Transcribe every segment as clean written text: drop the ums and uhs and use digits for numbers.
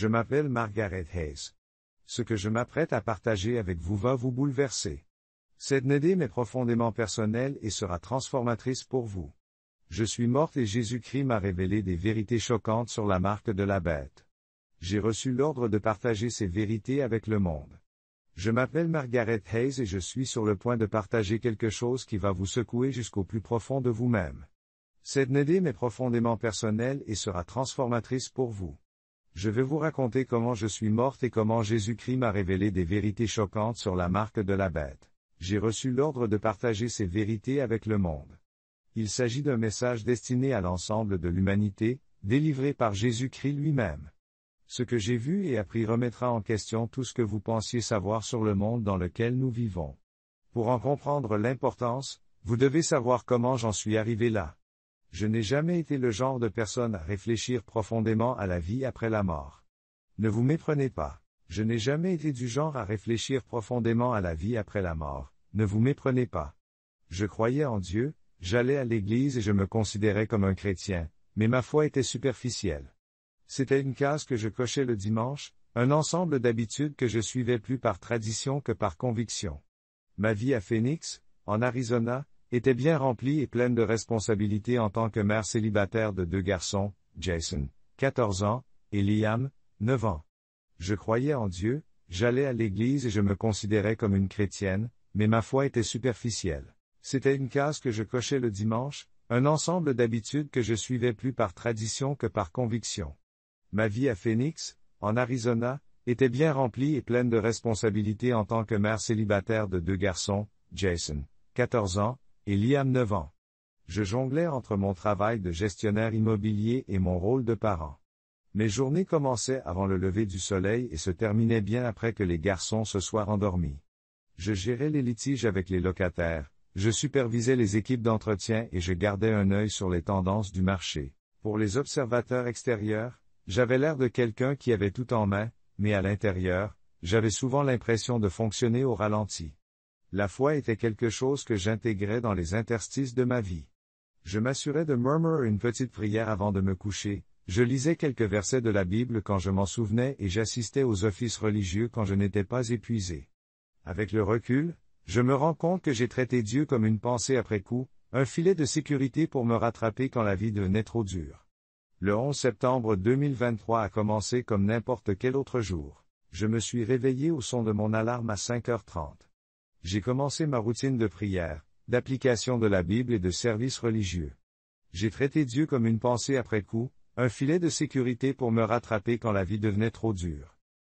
Je m'appelle Margaret Hayes. Ce que je m'apprête à partager avec vous va vous bouleverser. Cette idée m'est profondément personnelle et sera transformatrice pour vous. Je suis morte et Jésus-Christ m'a révélé des vérités choquantes sur la marque de la bête. J'ai reçu l'ordre de partager ces vérités avec le monde. Je m'appelle Margaret Hayes et je suis sur le point de partager quelque chose qui va vous secouer jusqu'au plus profond de vous-même. Cette idée m'est profondément personnelle et sera transformatrice pour vous. Je vais vous raconter comment je suis morte et comment Jésus-Christ m'a révélé des vérités choquantes sur la marque de la bête. J'ai reçu l'ordre de partager ces vérités avec le monde. Il s'agit d'un message destiné à l'ensemble de l'humanité, délivré par Jésus-Christ lui-même. Ce que j'ai vu et appris remettra en question tout ce que vous pensiez savoir sur le monde dans lequel nous vivons. Pour en comprendre l'importance, vous devez savoir comment j'en suis arrivé là. Je n'ai jamais été le genre de personne à réfléchir profondément à la vie après la mort. Ne vous méprenez pas. Je n'ai jamais été du genre à réfléchir profondément à la vie après la mort. Ne vous méprenez pas. Je croyais en Dieu, j'allais à l'église et je me considérais comme un chrétien, mais ma foi était superficielle. C'était une case que je cochais le dimanche, un ensemble d'habitudes que je suivais plus par tradition que par conviction. Ma vie à Phoenix, en Arizona, était bien remplie et pleine de responsabilités en tant que mère célibataire de 2 garçons, Jason, 14 ans, et Liam, 9 ans. Je croyais en Dieu, j'allais à l'église et je me considérais comme une chrétienne, mais ma foi était superficielle. C'était une case que je cochais le dimanche, un ensemble d'habitudes que je suivais plus par tradition que par conviction. Ma vie à Phoenix, en Arizona, était bien remplie et pleine de responsabilités en tant que mère célibataire de 2 garçons, Jason, 14 ans, et Liam 9 ans. Je jonglais entre mon travail de gestionnaire immobilier et mon rôle de parent. Mes journées commençaient avant le lever du soleil et se terminaient bien après que les garçons se soient endormis. Je gérais les litiges avec les locataires, je supervisais les équipes d'entretien et je gardais un œil sur les tendances du marché. Pour les observateurs extérieurs, j'avais l'air de quelqu'un qui avait tout en main, mais à l'intérieur, j'avais souvent l'impression de fonctionner au ralenti. La foi était quelque chose que j'intégrais dans les interstices de ma vie. Je m'assurais de murmurer une petite prière avant de me coucher, je lisais quelques versets de la Bible quand je m'en souvenais et j'assistais aux offices religieux quand je n'étais pas épuisé. Avec le recul, je me rends compte que j'ai traité Dieu comme une pensée après coup, un filet de sécurité pour me rattraper quand la vie devenait trop dure. Le 11 septembre 2023 a commencé comme n'importe quel autre jour. Je me suis réveillé au son de mon alarme à 5h30. J'ai commencé ma routine de prière, d'application de la Bible et de service religieux. J'ai traité Dieu comme une pensée après coup, un filet de sécurité pour me rattraper quand la vie devenait trop dure.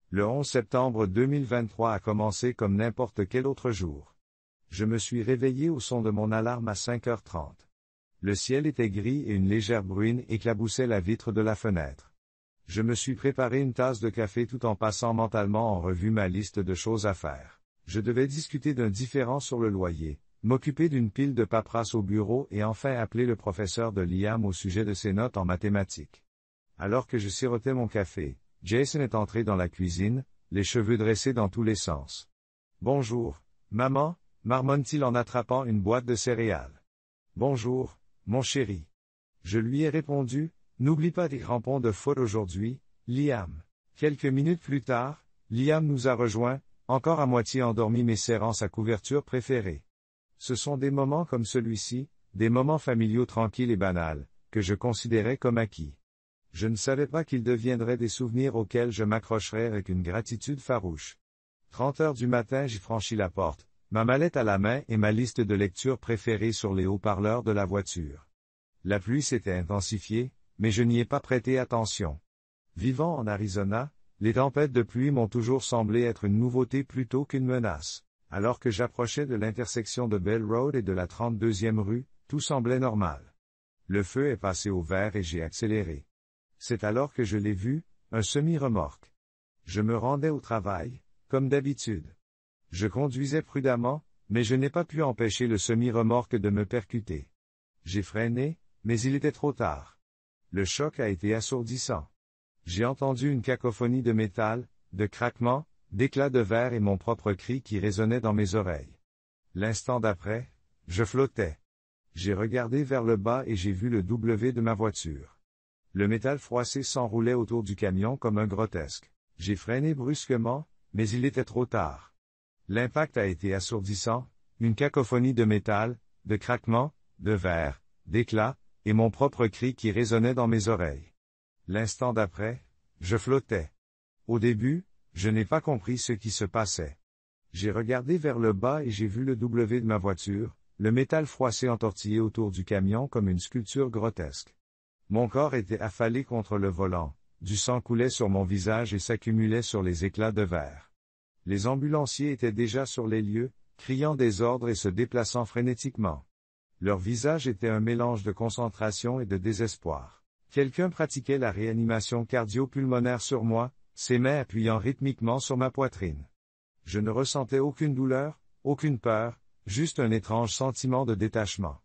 Le 11 septembre 2023 a commencé comme n'importe quel autre jour. Je me suis réveillé au son de mon alarme à 5h30. Le ciel était gris et une légère bruine éclaboussait la vitre de la fenêtre. Je me suis préparé une tasse de café tout en passant mentalement en revue ma liste de choses à faire. Je devais discuter d'un différend sur le loyer, m'occuper d'une pile de paperasse au bureau et enfin appeler le professeur de Liam au sujet de ses notes en mathématiques. Alors que je sirotais mon café, Jason est entré dans la cuisine, les cheveux dressés dans tous les sens. « Bonjour, maman » marmonne-t-il en attrapant une boîte de céréales. « Bonjour, mon chéri. » Je lui ai répondu, « N'oublie pas tes crampons de foot aujourd'hui, Liam. » Quelques minutes plus tard, Liam nous a rejoints, encore à moitié endormi mais serrant sa couverture préférée. Ce sont des moments comme celui-ci, des moments familiaux tranquilles et banals, que je considérais comme acquis. Je ne savais pas qu'ils deviendraient des souvenirs auxquels je m'accrocherais avec une gratitude farouche. 30h du matin j'ai franchi la porte, ma mallette à la main et ma liste de lecture préférée sur les haut-parleurs de la voiture. La pluie s'était intensifiée, mais je n'y ai pas prêté attention. Vivant en Arizona, les tempêtes de pluie m'ont toujours semblé être une nouveauté plutôt qu'une menace. Alors que j'approchais de l'intersection de Bell Road et de la 32e rue, tout semblait normal. Le feu est passé au vert et j'ai accéléré. C'est alors que je l'ai vu, un semi-remorque. Je me rendais au travail, comme d'habitude. Je conduisais prudemment, mais je n'ai pas pu empêcher le semi-remorque de me percuter. J'ai freiné, mais il était trop tard. Le choc a été assourdissant. J'ai entendu une cacophonie de métal, de craquements, d'éclats de verre et mon propre cri qui résonnait dans mes oreilles. L'instant d'après, je flottais. J'ai regardé vers le bas et j'ai vu le W de ma voiture. Le métal froissé s'enroulait autour du camion comme un grotesque. J'ai freiné brusquement, mais il était trop tard. L'impact a été assourdissant, une cacophonie de métal, de craquements, de verres, d'éclats, et mon propre cri qui résonnait dans mes oreilles. L'instant d'après, je flottais. Au début, je n'ai pas compris ce qui se passait. J'ai regardé vers le bas et j'ai vu le W de ma voiture, le métal froissé entortillé autour du camion comme une sculpture grotesque. Mon corps était affalé contre le volant, du sang coulait sur mon visage et s'accumulait sur les éclats de verre. Les ambulanciers étaient déjà sur les lieux, criant des ordres et se déplaçant frénétiquement. Leur visage était un mélange de concentration et de désespoir. Quelqu'un pratiquait la réanimation cardio-pulmonaire sur moi, ses mains appuyant rythmiquement sur ma poitrine. Je ne ressentais aucune douleur, aucune peur, juste un étrange sentiment de détachement.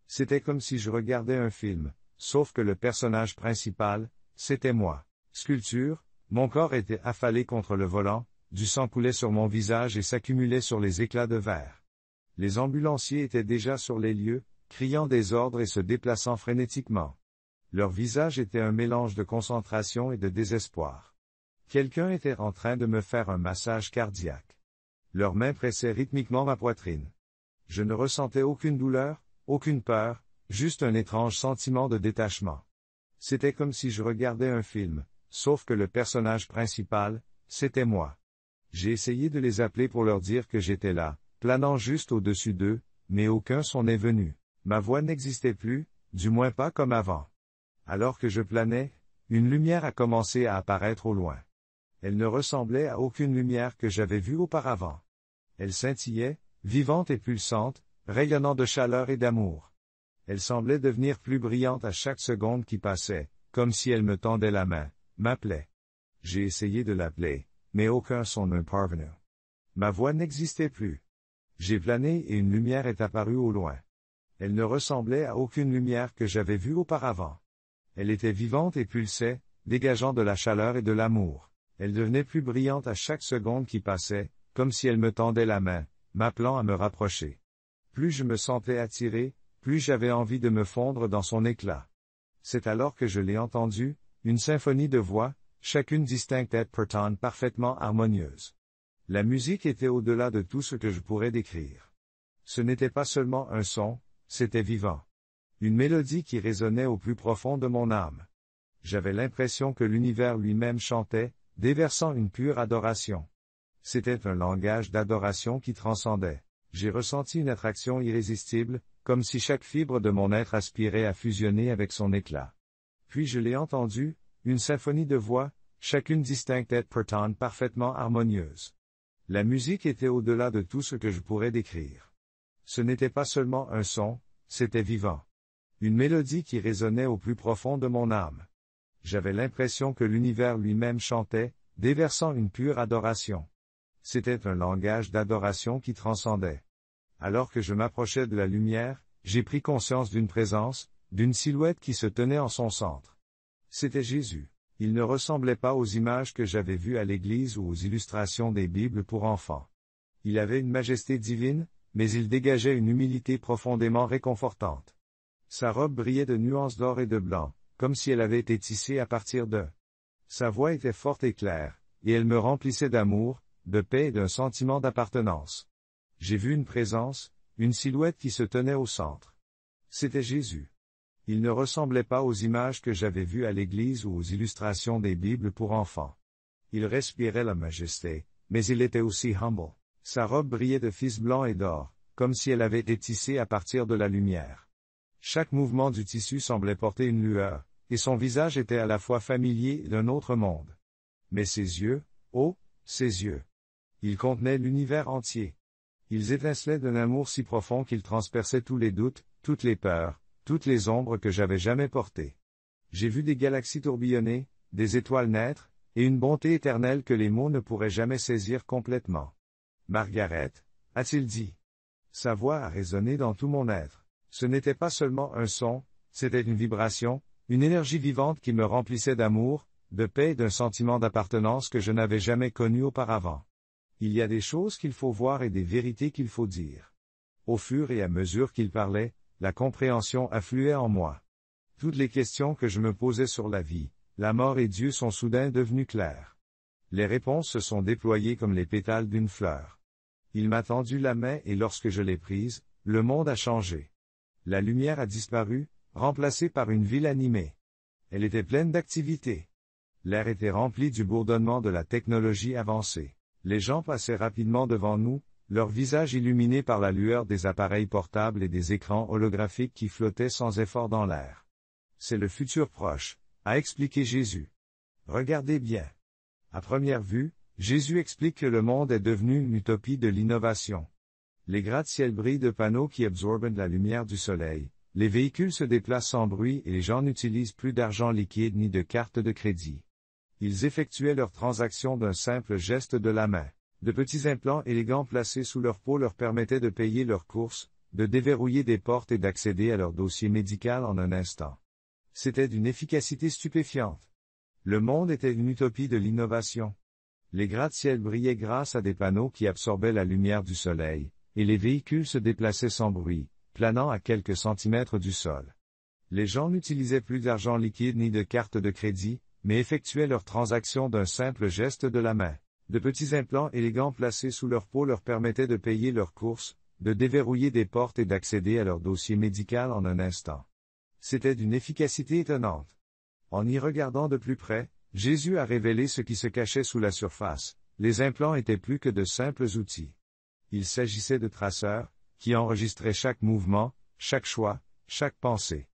C'était comme si je regardais un film, sauf que le personnage principal, c'était moi. Sculpture, mon corps était affalé contre le volant, du sang coulait sur mon visage et s'accumulait sur les éclats de verre. Les ambulanciers étaient déjà sur les lieux, criant des ordres et se déplaçant frénétiquement. Leur visage était un mélange de concentration et de désespoir. Quelqu'un était en train de me faire un massage cardiaque. Leurs mains pressaient rythmiquement ma poitrine. Je ne ressentais aucune douleur, aucune peur, juste un étrange sentiment de détachement. C'était comme si je regardais un film, sauf que le personnage principal, c'était moi. J'ai essayé de les appeler pour leur dire que j'étais là, planant juste au-dessus d'eux, mais aucun son n'est venu. Ma voix n'existait plus, du moins pas comme avant. Alors que je planais, une lumière a commencé à apparaître au loin. Elle ne ressemblait à aucune lumière que j'avais vue auparavant. Elle scintillait, vivante et pulsante, rayonnant de chaleur et d'amour. Elle semblait devenir plus brillante à chaque seconde qui passait, comme si elle me tendait la main, m'appelait. J'ai essayé de l'appeler, mais aucun son n'est parvenu. Ma voix n'existait plus. J'ai plané et une lumière est apparue au loin. Elle ne ressemblait à aucune lumière que j'avais vue auparavant. Elle était vivante et pulsait, dégageant de la chaleur et de l'amour. Elle devenait plus brillante à chaque seconde qui passait, comme si elle me tendait la main, m'appelant à me rapprocher. Plus je me sentais attiré, plus j'avais envie de me fondre dans son éclat. C'est alors que je l'ai entendu, une symphonie de voix, chacune distincte et pourtant parfaitement harmonieuse. La musique était au-delà de tout ce que je pourrais décrire. Ce n'était pas seulement un son, c'était vivant. Une mélodie qui résonnait au plus profond de mon âme. J'avais l'impression que l'univers lui-même chantait, déversant une pure adoration. C'était un langage d'adoration qui transcendait. J'ai ressenti une attraction irrésistible, comme si chaque fibre de mon être aspirait à fusionner avec son éclat. Puis je l'ai entendu, une symphonie de voix, chacune distincte et pourtant parfaitement harmonieuse. La musique était au-delà de tout ce que je pourrais décrire. Ce n'était pas seulement un son, c'était vivant. Une mélodie qui résonnait au plus profond de mon âme. J'avais l'impression que l'univers lui-même chantait, déversant une pure adoration. C'était un langage d'adoration qui transcendait. Alors que je m'approchais de la lumière, j'ai pris conscience d'une présence, d'une silhouette qui se tenait en son centre. C'était Jésus. Il ne ressemblait pas aux images que j'avais vues à l'église ou aux illustrations des Bibles pour enfants. Il avait une majesté divine, mais il dégageait une humilité profondément réconfortante. Sa robe brillait de nuances d'or et de blanc, comme si elle avait été tissée à partir de. Sa voix était forte et claire, et elle me remplissait d'amour, de paix et d'un sentiment d'appartenance. J'ai vu une présence, une silhouette qui se tenait au centre. C'était Jésus. Il ne ressemblait pas aux images que j'avais vues à l'église ou aux illustrations des Bibles pour enfants. Il respirait la majesté, mais il était aussi humble. Sa robe brillait de fils blanc et d'or, comme si elle avait été tissée à partir de la lumière. Chaque mouvement du tissu semblait porter une lueur, et son visage était à la fois familier et d'un autre monde. Mais ses yeux, oh, ses yeux! Ils contenaient l'univers entier. Ils étincelaient d'un amour si profond qu'ils transperçaient tous les doutes, toutes les peurs, toutes les ombres que j'avais jamais portées. J'ai vu des galaxies tourbillonner, des étoiles naître, et une bonté éternelle que les mots ne pourraient jamais saisir complètement. Margaret, a-t-il dit. Sa voix a résonné dans tout mon être. Ce n'était pas seulement un son, c'était une vibration, une énergie vivante qui me remplissait d'amour, de paix et d'un sentiment d'appartenance que je n'avais jamais connu auparavant. Il y a des choses qu'il faut voir et des vérités qu'il faut dire. Au fur et à mesure qu'il parlait, la compréhension affluait en moi. Toutes les questions que je me posais sur la vie, la mort et Dieu sont soudain devenues claires. Les réponses se sont déployées comme les pétales d'une fleur. Il m'a tendu la main et lorsque je l'ai prise, le monde a changé. La lumière a disparu, remplacée par une ville animée. Elle était pleine d'activité. L'air était rempli du bourdonnement de la technologie avancée. Les gens passaient rapidement devant nous, leurs visages illuminés par la lueur des appareils portables et des écrans holographiques qui flottaient sans effort dans l'air. C'est le futur proche, a expliqué Jésus. Regardez bien. À première vue, Jésus explique que le monde est devenu une utopie de l'innovation. Les gratte-ciel brillent de panneaux qui absorbent la lumière du soleil, les véhicules se déplacent sans bruit et les gens n'utilisent plus d'argent liquide ni de carte de crédit. Ils effectuaient leurs transactions d'un simple geste de la main. De petits implants élégants placés sous leur peau leur permettaient de payer leurs courses, de déverrouiller des portes et d'accéder à leur dossier médical en un instant. C'était d'une efficacité stupéfiante. Le monde était une utopie de l'innovation. Les gratte-ciel brillaient grâce à des panneaux qui absorbaient la lumière du soleil, et les véhicules se déplaçaient sans bruit, planant à quelques centimètres du sol. Les gens n'utilisaient plus d'argent liquide ni de carte de crédit, mais effectuaient leurs transactions d'un simple geste de la main. De petits implants élégants placés sous leur peau leur permettaient de payer leurs courses, de déverrouiller des portes et d'accéder à leur dossier médical en un instant. C'était d'une efficacité étonnante. En y regardant de plus près, Jésus a révélé ce qui se cachait sous la surface. Les implants étaient plus que de simples outils. Il s'agissait de traceurs, qui enregistraient chaque mouvement, chaque choix, chaque pensée.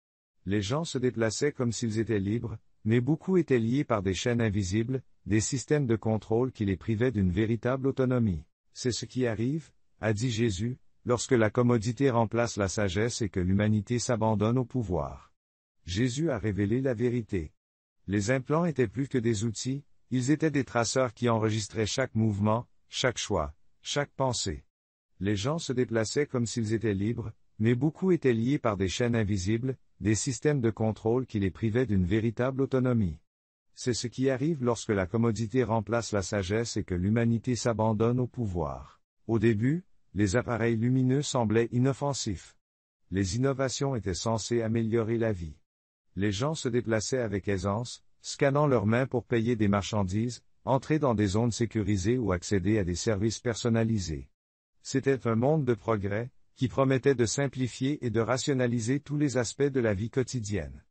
Les gens se déplaçaient comme s'ils étaient libres, mais beaucoup étaient liés par des chaînes invisibles, des systèmes de contrôle qui les privaient d'une véritable autonomie. C'est ce qui arrive, a dit Jésus, lorsque la commodité remplace la sagesse et que l'humanité s'abandonne au pouvoir. Jésus a révélé la vérité. Les implants étaient plus que des outils, ils étaient des traceurs qui enregistraient chaque mouvement, chaque choix, chaque pensée. Les gens se déplaçaient comme s'ils étaient libres, mais beaucoup étaient liés par des chaînes invisibles, des systèmes de contrôle qui les privaient d'une véritable autonomie. C'est ce qui arrive lorsque la commodité remplace la sagesse et que l'humanité s'abandonne au pouvoir. Au début, les appareils lumineux semblaient inoffensifs. Les innovations étaient censées améliorer la vie. Les gens se déplaçaient avec aisance, scannant leurs mains pour payer des marchandises, entrer dans des zones sécurisées ou accéder à des services personnalisés. C'était un monde de progrès, qui promettait de simplifier et de rationaliser tous les aspects de la vie quotidienne.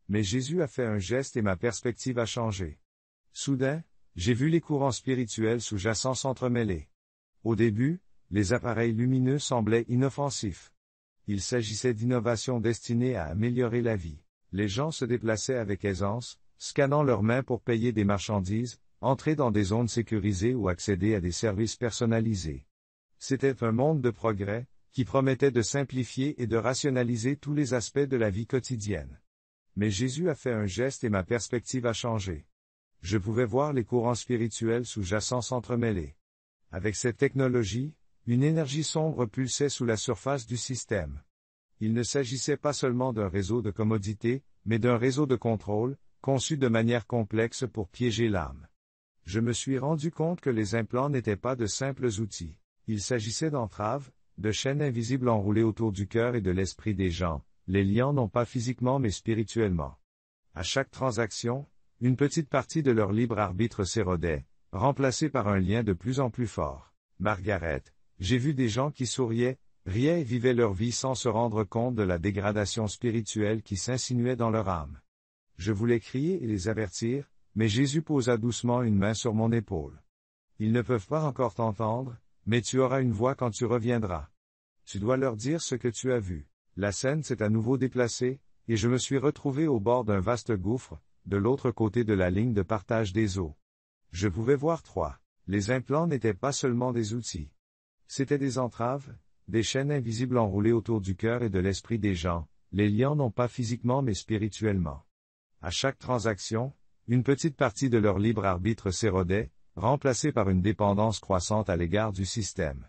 Mais Jésus a fait un geste et ma perspective a changé. Soudain, j'ai vu les courants spirituels sous-jacents s'entremêler. Au début, les appareils lumineux semblaient inoffensifs. Il s'agissait d'innovations destinées à améliorer la vie. Les gens se déplaçaient avec aisance, scannant leurs mains pour payer des marchandises, entrer dans des zones sécurisées ou accéder à des services personnalisés. C'était un monde de progrès, qui promettait de simplifier et de rationaliser tous les aspects de la vie quotidienne. Mais Jésus a fait un geste et ma perspective a changé. Je pouvais voir les courants spirituels sous-jacents s'entremêler. Avec cette technologie, une énergie sombre pulsait sous la surface du système. Il ne s'agissait pas seulement d'un réseau de commodité, mais d'un réseau de contrôle, conçu de manière complexe pour piéger l'âme. Je me suis rendu compte que les implants n'étaient pas de simples outils. Il s'agissait d'entraves, de chaînes invisibles enroulées autour du cœur et de l'esprit des gens, les liant non pas physiquement mais spirituellement. À chaque transaction, une petite partie de leur libre arbitre s'érodait, remplacée par un lien de plus en plus fort. Margaret, j'ai vu des gens qui souriaient, riaient et vivaient leur vie sans se rendre compte de la dégradation spirituelle qui s'insinuait dans leur âme. Je voulais crier et les avertir, mais Jésus posa doucement une main sur mon épaule. Ils ne peuvent pas encore t'entendre, mais tu auras une voix quand tu reviendras. Tu dois leur dire ce que tu as vu. La scène s'est à nouveau déplacée, et je me suis retrouvé au bord d'un vaste gouffre, de l'autre côté de la ligne de partage des eaux. Je pouvais voir trois. Les implants n'étaient pas seulement des outils. C'étaient des entraves, des chaînes invisibles enroulées autour du cœur et de l'esprit des gens, les liant non pas physiquement mais spirituellement. À chaque transaction, une petite partie de leur libre arbitre s'érodait, remplacée par une dépendance croissante à l'égard du système.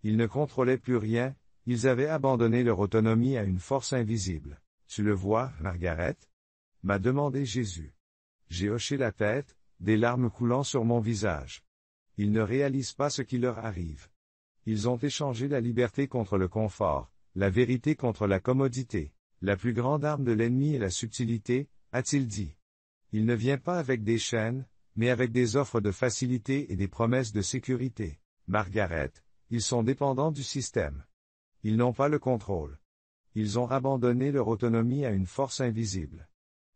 Ils ne contrôlaient plus rien, ils avaient abandonné leur autonomie à une force invisible. Tu le vois, Margaret? M'a demandé Jésus. J'ai hoché la tête, des larmes coulant sur mon visage. Ils ne réalisent pas ce qui leur arrive. Ils ont échangé la liberté contre le confort, la vérité contre la commodité. La plus grande arme de l'ennemi est la subtilité, a-t-il dit. Il ne vient pas avec des chaînes, mais avec des offres de facilité et des promesses de sécurité. Margaret, ils sont dépendants du système. Ils n'ont pas le contrôle. Ils ont abandonné leur autonomie à une force invisible.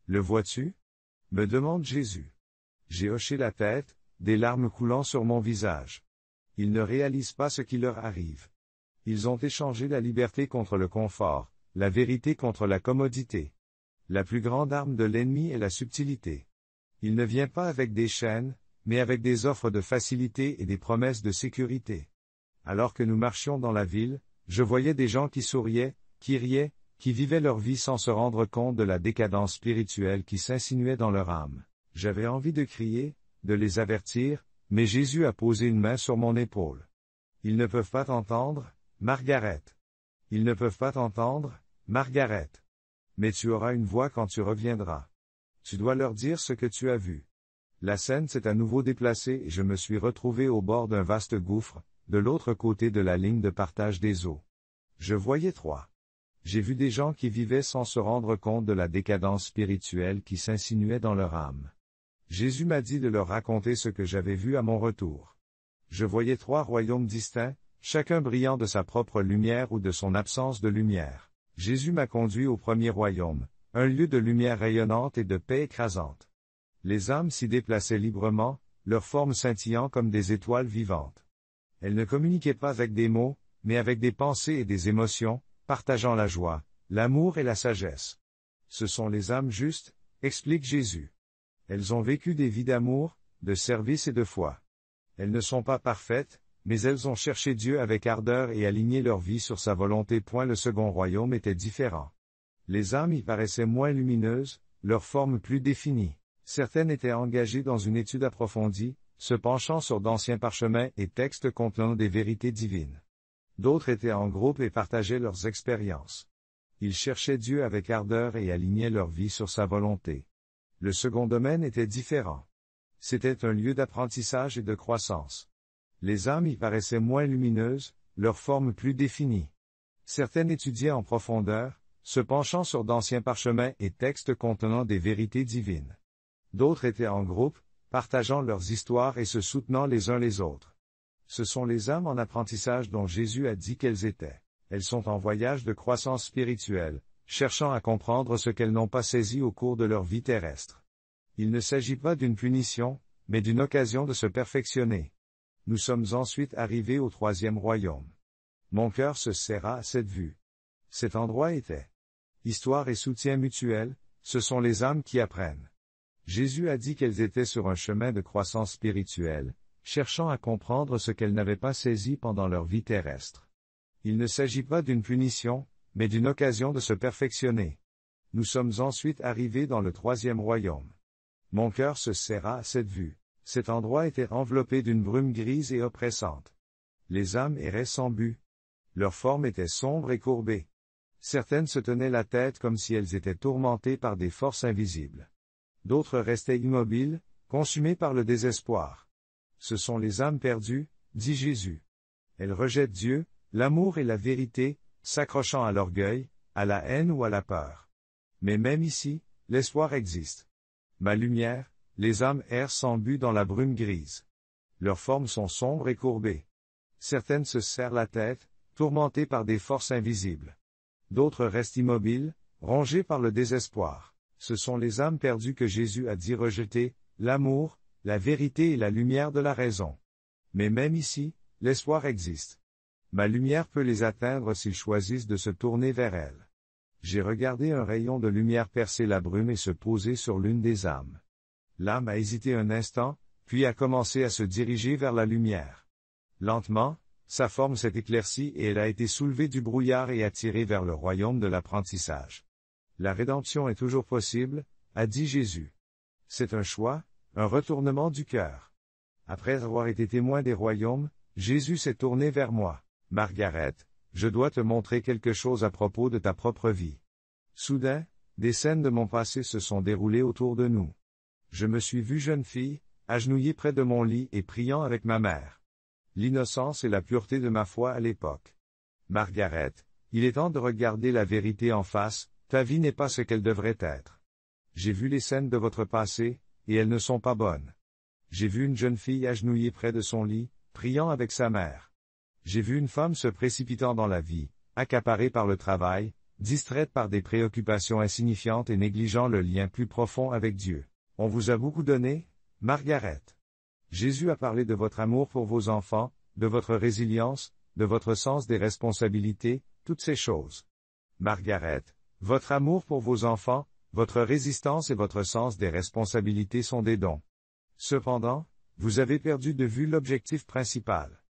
Le vois-tu? Me demande Jésus. J'ai hoché la tête, des larmes coulant sur mon visage. Ils ne réalisent pas ce qui leur arrive. Ils ont échangé la liberté contre le confort, la vérité contre la commodité. La plus grande arme de l'ennemi est la subtilité. Il ne vient pas avec des chaînes, mais avec des offres de facilité et des promesses de sécurité. Alors que nous marchions dans la ville, je voyais des gens qui souriaient, qui riaient, qui vivaient leur vie sans se rendre compte de la décadence spirituelle qui s'insinuait dans leur âme. J'avais envie de crier, de les avertir, mais Jésus a posé une main sur mon épaule. Ils ne peuvent pas t'entendre, Margaret. Ils ne peuvent pas t'entendre, Margaret. Mais tu auras une voix quand tu reviendras. Tu dois leur dire ce que tu as vu. La scène s'est à nouveau déplacée et je me suis retrouvé au bord d'un vaste gouffre, de l'autre côté de la ligne de partage des eaux. Je voyais trois. J'ai vu des gens qui vivaient sans se rendre compte de la décadence spirituelle qui s'insinuait dans leur âme. Jésus m'a dit de leur raconter ce que j'avais vu à mon retour. Je voyais trois royaumes distincts, chacun brillant de sa propre lumière ou de son absence de lumière. Jésus m'a conduit au premier royaume, un lieu de lumière rayonnante et de paix écrasante. Les âmes s'y déplaçaient librement, leurs formes scintillant comme des étoiles vivantes. Elles ne communiquaient pas avec des mots, mais avec des pensées et des émotions, partageant la joie, l'amour et la sagesse. Ce sont les âmes justes, explique Jésus. Elles ont vécu des vies d'amour, de service et de foi. Elles ne sont pas parfaites, mais elles ont cherché Dieu avec ardeur et aligné leur vie sur sa volonté. Le second royaume était différent. Les âmes y paraissaient moins lumineuses, leurs formes plus définies. Certaines étaient engagées dans une étude approfondie, se penchant sur d'anciens parchemins et textes contenant des vérités divines. D'autres étaient en groupe et partageaient leurs expériences. Ils cherchaient Dieu avec ardeur et alignaient leur vie sur sa volonté. Le second domaine était différent. C'était un lieu d'apprentissage et de croissance. Les âmes y paraissaient moins lumineuses, leurs formes plus définies. Certaines étudiaient en profondeur, se penchant sur d'anciens parchemins et textes contenant des vérités divines. D'autres étaient en groupe, partageant leurs histoires et se soutenant les uns les autres. Ce sont les âmes en apprentissage dont Jésus a dit qu'elles étaient. Elles sont en voyage de croissance spirituelle, cherchant à comprendre ce qu'elles n'ont pas saisi au cours de leur vie terrestre. Il ne s'agit pas d'une punition, mais d'une occasion de se perfectionner. Nous sommes ensuite arrivés au troisième royaume. Mon cœur se serra à cette vue. Cet endroit était histoire et soutien mutuel, ce sont les âmes qui apprennent. Jésus a dit qu'elles étaient sur un chemin de croissance spirituelle, cherchant à comprendre ce qu'elles n'avaient pas saisi pendant leur vie terrestre. Il ne s'agit pas d'une punition, mais d'une occasion de se perfectionner. Nous sommes ensuite arrivés dans le troisième royaume. Mon cœur se serra à cette vue. Cet endroit était enveloppé d'une brume grise et oppressante. Les âmes erraient sans but. Leur forme était sombre et courbée. Certaines se tenaient la tête comme si elles étaient tourmentées par des forces invisibles. D'autres restaient immobiles, consumées par le désespoir. Ce sont les âmes perdues, dit Jésus. Elles rejettent Dieu, l'amour et la vérité, s'accrochant à l'orgueil, à la haine ou à la peur. Mais même ici, l'espoir existe. Ma lumière, les âmes errent sans but dans la brume grise. Leurs formes sont sombres et courbées. Certaines se serrent la tête, tourmentées par des forces invisibles. D'autres restent immobiles, rongées par le désespoir. Ce sont les âmes perdues que Jésus a dit rejeter, l'amour, la vérité et la lumière de la raison. Mais même ici, l'espoir existe. Ma lumière peut les atteindre s'ils choisissent de se tourner vers elle. J'ai regardé un rayon de lumière percer la brume et se poser sur l'une des âmes. L'âme a hésité un instant, puis a commencé à se diriger vers la lumière. Lentement, sa forme s'est éclaircie et elle a été soulevée du brouillard et attirée vers le royaume de l'apprentissage. La rédemption est toujours possible, a dit Jésus. C'est un choix, un retournement du cœur. Après avoir été témoin des royaumes, Jésus s'est tourné vers moi. Margaret, je dois te montrer quelque chose à propos de ta propre vie. Soudain, des scènes de mon passé se sont déroulées autour de nous. Je me suis vue jeune fille, agenouillée près de mon lit et priant avec ma mère. L'innocence et la pureté de ma foi à l'époque. Margaret, il est temps de regarder la vérité en face, Ta vie n'est pas ce qu'elle devrait être. J'ai vu les scènes de votre passé, et elles ne sont pas bonnes. J'ai vu une jeune fille agenouillée près de son lit, priant avec sa mère. J'ai vu une femme se précipitant dans la vie, accaparée par le travail, distraite par des préoccupations insignifiantes et négligeant le lien plus profond avec Dieu. On vous a beaucoup donné, Margaret. Jésus a parlé de votre amour pour vos enfants, de votre résilience, de votre sens des responsabilités, toutes ces choses. Margaret, votre amour pour vos enfants, votre résistance et votre sens des responsabilités sont des dons. Cependant, vous avez perdu de vue l'objectif principal.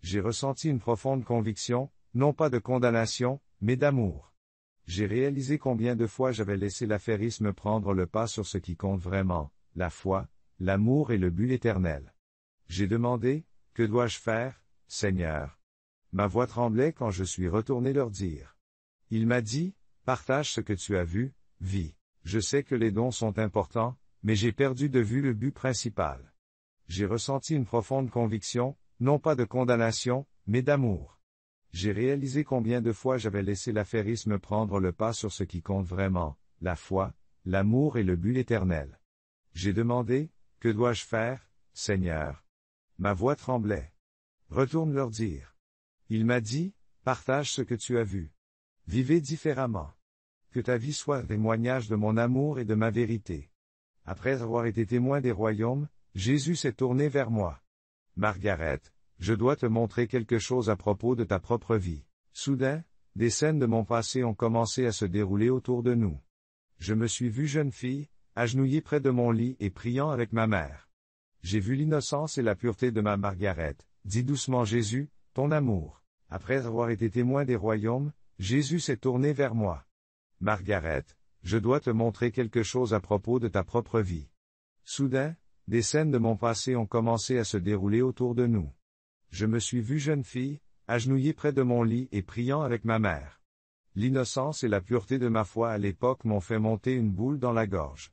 J'ai ressenti une profonde conviction, non pas de condamnation, mais d'amour. J'ai réalisé combien de fois j'avais laissé l'affairisme prendre le pas sur ce qui compte vraiment, la foi, l'amour et le but éternel. J'ai demandé, que dois-je faire, Seigneur? Ma voix tremblait quand je suis retourné leur dire. Il m'a dit, partage ce que tu as vu, vis. Je sais que les dons sont importants, mais j'ai perdu de vue le but principal. J'ai ressenti une profonde conviction, non pas de condamnation, mais d'amour. J'ai réalisé combien de fois j'avais laissé l'affairisme prendre le pas sur ce qui compte vraiment, la foi, l'amour et le but éternel. J'ai demandé, que dois-je faire, Seigneur? Ma voix tremblait. Retourne leur dire. Il m'a dit, partage ce que tu as vu. Vivez différemment. Que ta vie soit témoignage de mon amour et de ma vérité. Après avoir été témoin des royaumes, Jésus s'est tourné vers moi. Margaret, je dois te montrer quelque chose à propos de ta propre vie. Soudain, des scènes de mon passé ont commencé à se dérouler autour de nous. Je me suis vue jeune fille, agenouillée près de mon lit et priant avec ma mère. J'ai vu l'innocence et la pureté de ma Margaret, dit doucement Jésus, ton amour. Après avoir été témoin des royaumes, Jésus s'est tourné vers moi. Margaret, je dois te montrer quelque chose à propos de ta propre vie. Soudain, des scènes de mon passé ont commencé à se dérouler autour de nous. Je me suis vue jeune fille, agenouillée près de mon lit et priant avec ma mère. L'innocence et la pureté de ma foi à l'époque m'ont fait monter une boule dans la gorge.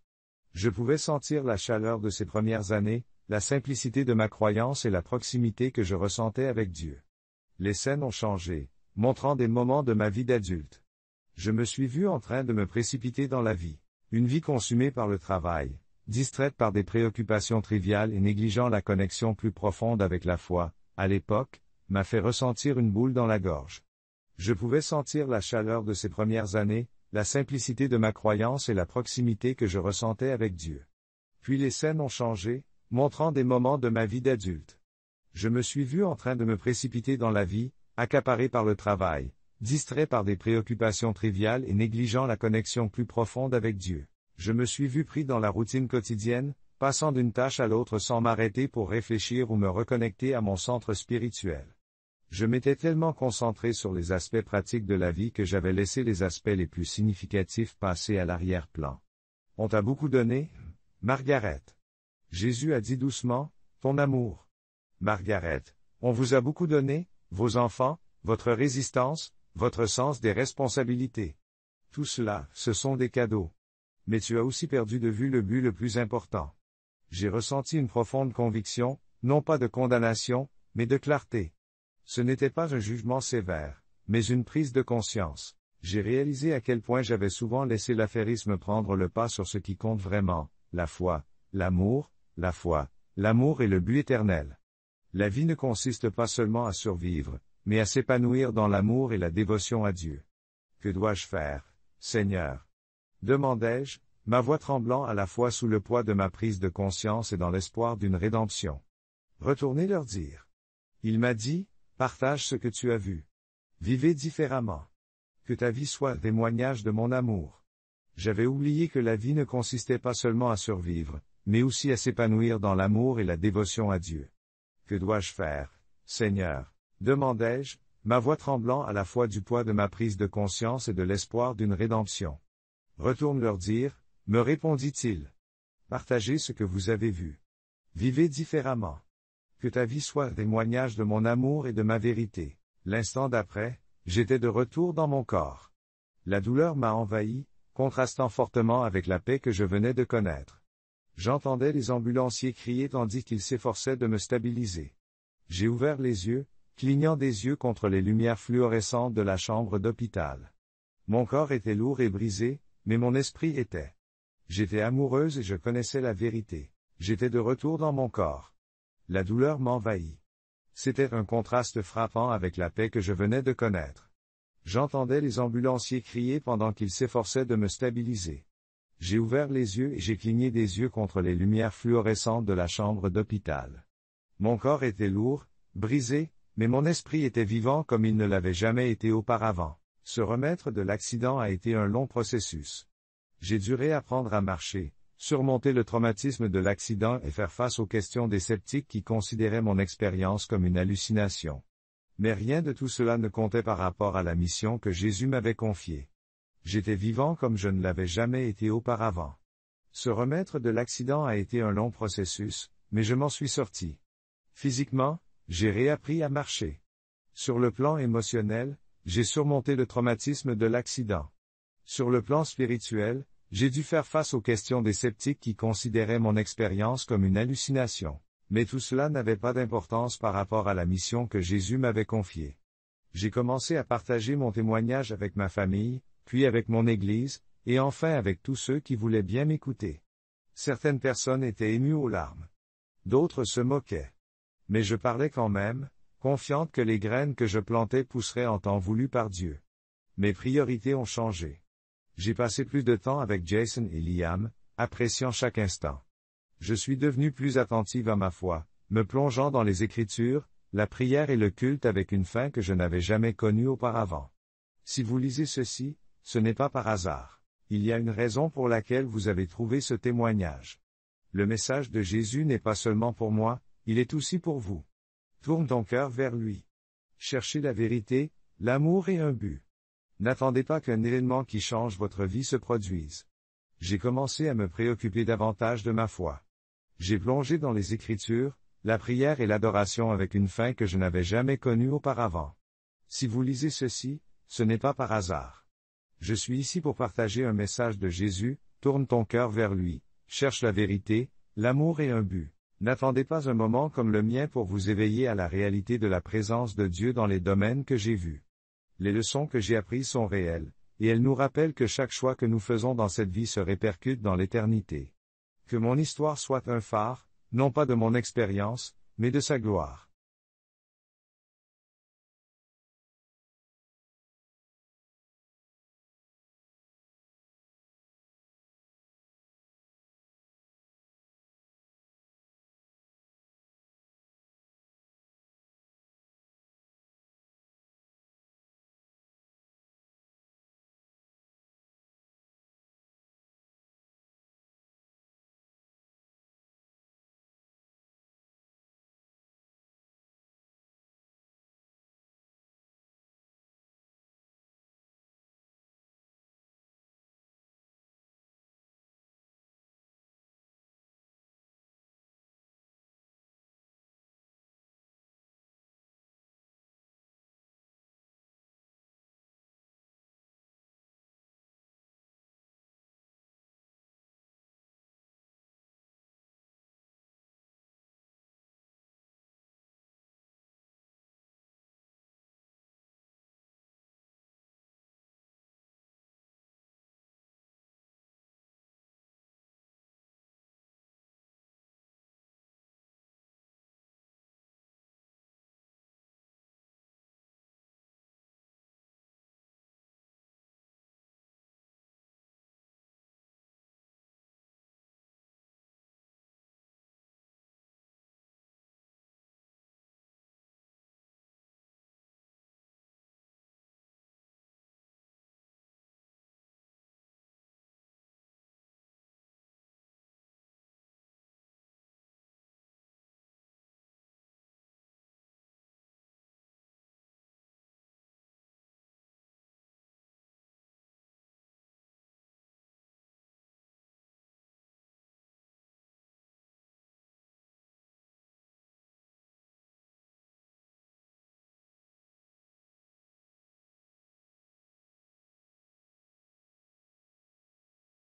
Je pouvais sentir la chaleur de ces premières années, la simplicité de ma croyance et la proximité que je ressentais avec Dieu. Les scènes ont changé, montrant des moments de ma vie d'adulte. Je me suis vu en train de me précipiter dans la vie. Une vie consumée par le travail, distraite par des préoccupations triviales et négligeant la connexion plus profonde avec la foi, à l'époque, m'a fait ressentir une boule dans la gorge. Je pouvais sentir la chaleur de ces premières années, la simplicité de ma croyance et la proximité que je ressentais avec Dieu. Puis les scènes ont changé, montrant des moments de ma vie d'adulte. Je me suis vu en train de me précipiter dans la vie, accaparé par le travail, distrait par des préoccupations triviales et négligeant la connexion plus profonde avec Dieu. Je me suis vu pris dans la routine quotidienne, passant d'une tâche à l'autre sans m'arrêter pour réfléchir ou me reconnecter à mon centre spirituel. Je m'étais tellement concentré sur les aspects pratiques de la vie que j'avais laissé les aspects les plus significatifs passer à l'arrière-plan. On t'a beaucoup donné, Margaret. Jésus a dit doucement, ton amour. Margaret, on vous a beaucoup donné, vos enfants, votre résistance, votre sens des responsabilités. Tout cela, ce sont des cadeaux. Mais tu as aussi perdu de vue le but le plus important. J'ai ressenti une profonde conviction, non pas de condamnation, mais de clarté. Ce n'était pas un jugement sévère, mais une prise de conscience. J'ai réalisé à quel point j'avais souvent laissé l'affairisme prendre le pas sur ce qui compte vraiment, la foi, l'amour, la foi, l'amour et le but éternel. La vie ne consiste pas seulement à survivre, mais à s'épanouir dans l'amour et la dévotion à Dieu. Que dois-je faire, Seigneur? Demandai-je, ma voix tremblant à la fois sous le poids de ma prise de conscience et dans l'espoir d'une rédemption. Retournez leur dire. Il m'a dit, partage ce que tu as vu. Vivez différemment. Que ta vie soit témoignage de mon amour. J'avais oublié que la vie ne consistait pas seulement à survivre, mais aussi à s'épanouir dans l'amour et la dévotion à Dieu. Que dois-je faire, Seigneur? Demandai-je, ma voix tremblant à la fois du poids de ma prise de conscience et de l'espoir d'une rédemption. Retourne leur dire, me répondit-il. Partagez ce que vous avez vu. Vivez différemment. Que ta vie soit témoignage de mon amour et de ma vérité. L'instant d'après, j'étais de retour dans mon corps. La douleur m'a envahi, contrastant fortement avec la paix que je venais de connaître. J'entendais les ambulanciers crier tandis qu'ils s'efforçaient de me stabiliser. J'ai ouvert les yeux, clignant des yeux contre les lumières fluorescentes de la chambre d'hôpital. Mon corps était lourd et brisé, mais mon esprit était. J'étais amoureuse et je connaissais la vérité. J'étais de retour dans mon corps. La douleur m'envahit. C'était un contraste frappant avec la paix que je venais de connaître. J'entendais les ambulanciers crier pendant qu'ils s'efforçaient de me stabiliser. J'ai ouvert les yeux et j'ai cligné des yeux contre les lumières fluorescentes de la chambre d'hôpital. Mon corps était lourd, brisé, mais mon esprit était vivant comme il ne l'avait jamais été auparavant. Se remettre de l'accident a été un long processus. J'ai dû réapprendre à marcher, surmonter le traumatisme de l'accident et faire face aux questions des sceptiques qui considéraient mon expérience comme une hallucination. Mais rien de tout cela ne comptait par rapport à la mission que Jésus m'avait confiée. J'étais vivant comme je ne l'avais jamais été auparavant. Se remettre de l'accident a été un long processus, mais je m'en suis sorti. Physiquement, j'ai réappris à marcher. Sur le plan émotionnel, j'ai surmonté le traumatisme de l'accident. Sur le plan spirituel, j'ai dû faire face aux questions des sceptiques qui considéraient mon expérience comme une hallucination. Mais tout cela n'avait pas d'importance par rapport à la mission que Jésus m'avait confiée. J'ai commencé à partager mon témoignage avec ma famille, puis avec mon Église, et enfin avec tous ceux qui voulaient bien m'écouter. Certaines personnes étaient émues aux larmes. D'autres se moquaient. Mais je parlais quand même, confiante que les graines que je plantais pousseraient en temps voulu par Dieu. Mes priorités ont changé. J'ai passé plus de temps avec Jason et Liam, appréciant chaque instant. Je suis devenu plus attentive à ma foi, me plongeant dans les Écritures, la prière et le culte avec une fin que je n'avais jamais connue auparavant. Si vous lisez ceci, ce n'est pas par hasard. Il y a une raison pour laquelle vous avez trouvé ce témoignage. Le message de Jésus n'est pas seulement pour moi, il est aussi pour vous. Tourne ton cœur vers lui. Cherchez la vérité, l'amour et un but. N'attendez pas qu'un événement qui change votre vie se produise. J'ai commencé à me préoccuper davantage de ma foi. J'ai plongé dans les Écritures, la prière et l'adoration avec une fin que je n'avais jamais connue auparavant. Si vous lisez ceci, ce n'est pas par hasard. Je suis ici pour partager un message de Jésus, tourne ton cœur vers lui, cherche la vérité, l'amour et un but. N'attendez pas un moment comme le mien pour vous éveiller à la réalité de la présence de Dieu dans les domaines que j'ai vus. Les leçons que j'ai apprises sont réelles, et elles nous rappellent que chaque choix que nous faisons dans cette vie se répercute dans l'éternité. Que mon histoire soit un phare, non pas de mon expérience, mais de sa gloire.